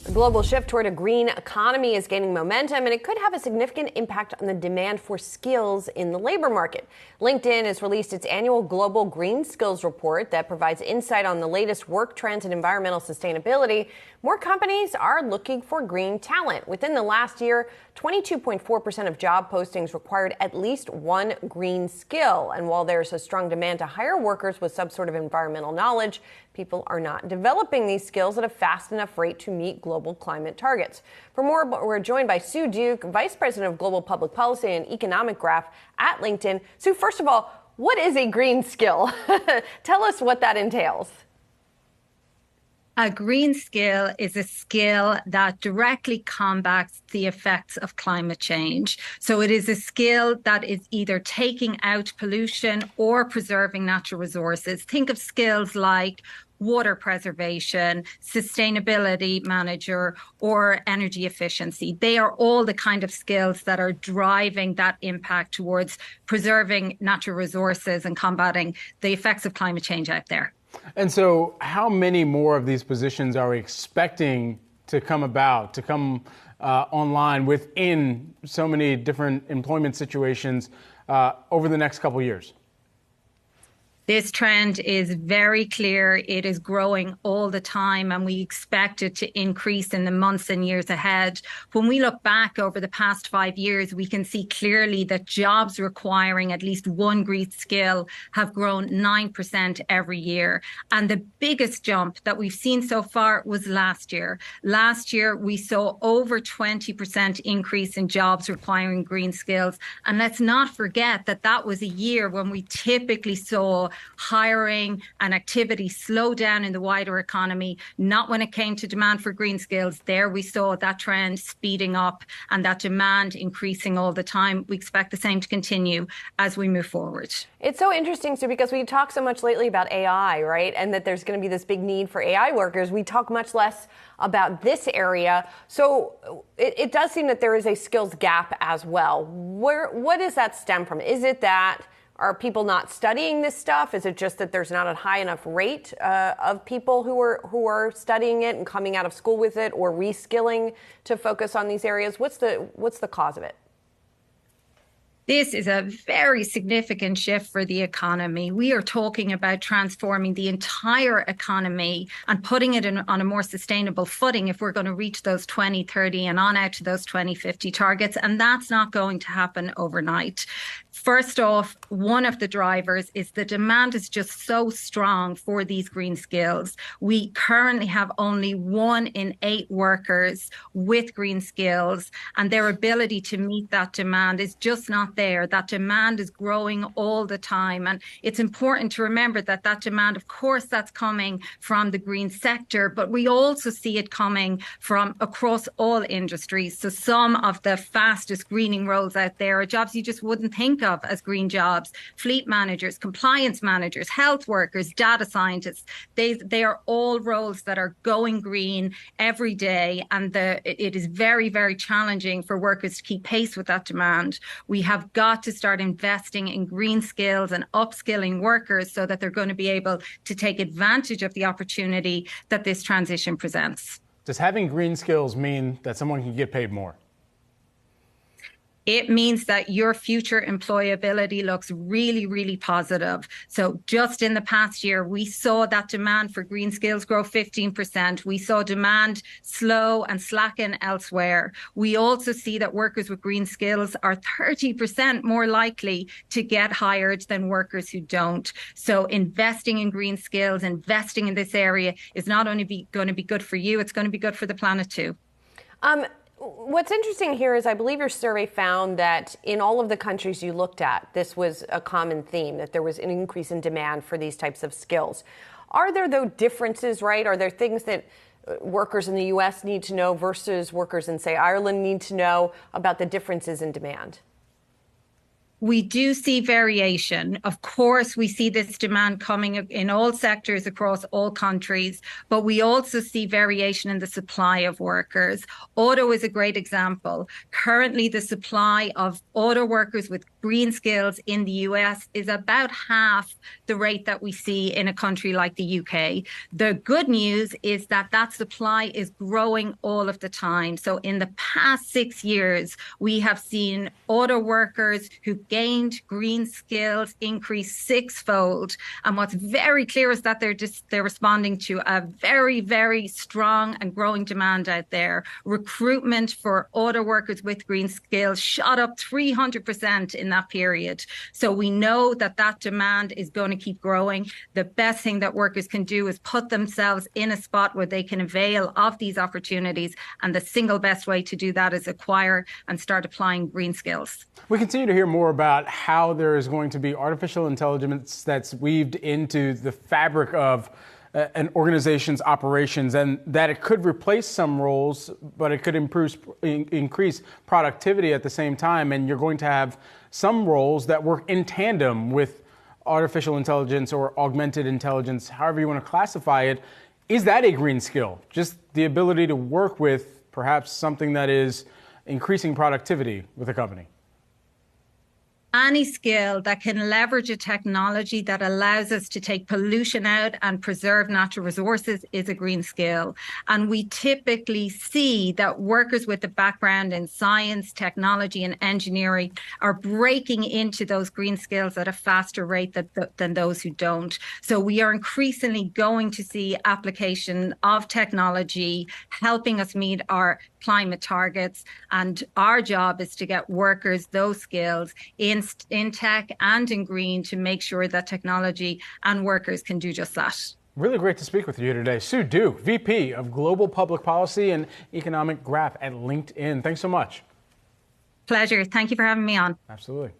The global shift toward a green economy is gaining momentum, and it could have a significant impact on the demand for skills in the labor market. LinkedIn has released its annual Global Green Skills Report that provides insight on the latest work trends and environmental sustainability. More companies are looking for green talent. Within the last year, 22.4% of job postings required at least one green skill. And while there's a strong demand to hire workers with some sort of environmental knowledge, people are not developing these skills at a fast enough rate to meet global climate targets. For more, we're joined by Sue Duke, Vice President of Global Public Policy and Economic Graph at LinkedIn. Sue, first of all, what is a green skill? Tell us what that entails. A green skill is a skill that directly combats the effects of climate change. So it is a skill that is either taking out pollution or preserving natural resources. Think of skills like water preservation, sustainability manager, or energy efficiency. They are all the kind of skills that are driving that impact towards preserving natural resources and combating the effects of climate change out there. And so how many more of these positions are we expecting to come about, to come online within so many different employment situations over the next couple of years? This trend is very clear. It is growing all the time, and we expect it to increase in the months and years ahead. When we look back over the past 5 years, we can see clearly that jobs requiring at least one green skill have grown 9% every year. And the biggest jump that we've seen so far was last year. Last year, we saw over 20% increase in jobs requiring green skills. And let's not forget that that was a year when we typically saw hiring and activity slow down in the wider economy, not when it came to demand for green skills. There we saw that trend speeding up and that demand increasing all the time. We expect the same to continue as we move forward. It's so interesting, Sue, because we talk so much lately about AI, right? And that there's going to be this big need for AI workers. We talk much less about this area. So it does seem that there is a skills gap as well. What does that stem from? Is it that are people not studying this stuff? Is it just that there's not a high enough rate of people who are studying it and coming out of school with it or reskilling to focus on these areas? What's the cause of it? This is a very significant shift for the economy. We are talking about transforming the entire economy and putting it on a more sustainable footing if we're going to reach those 2030 and on out to those 2050 targets. And that's not going to happen overnight. First off, one of the drivers is the demand is just so strong for these green skills. We currently have only 1 in 8 workers with green skills, and their ability to meet that demand is just not there. That demand is growing all the time. And it's important to remember that that demand, of course, that's coming from the green sector, but we also see it coming from across all industries. So some of the fastest greening roles out there are jobs you just wouldn't think of as green jobs: fleet managers, compliance managers, health workers, data scientists. They are all roles that are going green every day, and it is very, very challenging for workers to keep pace with that demand. We have got to start investing in green skills and upskilling workers so that they're going to be able to take advantage of the opportunity that this transition presents. Does having green skills mean that someone can get paid more? It means that your future employability looks really, really positive. So just in the past year, we saw that demand for green skills grow 15%. We saw demand slow and slacken elsewhere. We also see that workers with green skills are 30% more likely to get hired than workers who don't. So investing in green skills, investing in this area is not only going to be good for you, it's going to be good for the planet too. What's interesting here is I believe your survey found that in all of the countries you looked at, this was a common theme, that there was an increase in demand for these types of skills. Are there, though, differences, right? Are there things that workers in the U.S. need to know versus workers in, say, Ireland need to know about the differences in demand? We do see variation. Of course, we see this demand coming in all sectors across all countries, but we also see variation in the supply of workers. Auto is a great example. Currently, the supply of auto workers with green skills in the US is about half the rate that we see in a country like the UK. The good news is that that supply is growing all of the time. So in the past 6 years, we have seen auto workers who gained green skills increase sixfold. And what's very clear is that they're responding to a very, very strong and growing demand out there. Recruitment for auto workers with green skills shot up 300% in that period. So we know that that demand is going to keep growing. The best thing that workers can do is put themselves in a spot where they can avail of these opportunities. And the single best way to do that is acquire and start applying green skills. We continue to hear more about how there is going to be artificial intelligence that's weaved into the fabric of an organization's operations, and that it could replace some roles, but it could increase productivity at the same time. And you're going to have some roles that work in tandem with artificial intelligence or augmented intelligence, however you want to classify it. Is that a green skill? Just the ability to work with perhaps something that is increasing productivity with a company? Any skill that can leverage a technology that allows us to take pollution out and preserve natural resources is a green skill. And we typically see that workers with a background in science, technology, and engineering are breaking into those green skills at a faster rate than those who don't. So we are increasingly going to see application of technology helping us meet our climate targets. And our job is to get workers those skills in tech and in green to make sure that technology and workers can do just that. Really great to speak with you today. Sue Duke, VP of Global Public Policy and Economic Graph at LinkedIn. Thanks so much. Pleasure. Thank you for having me on. Absolutely.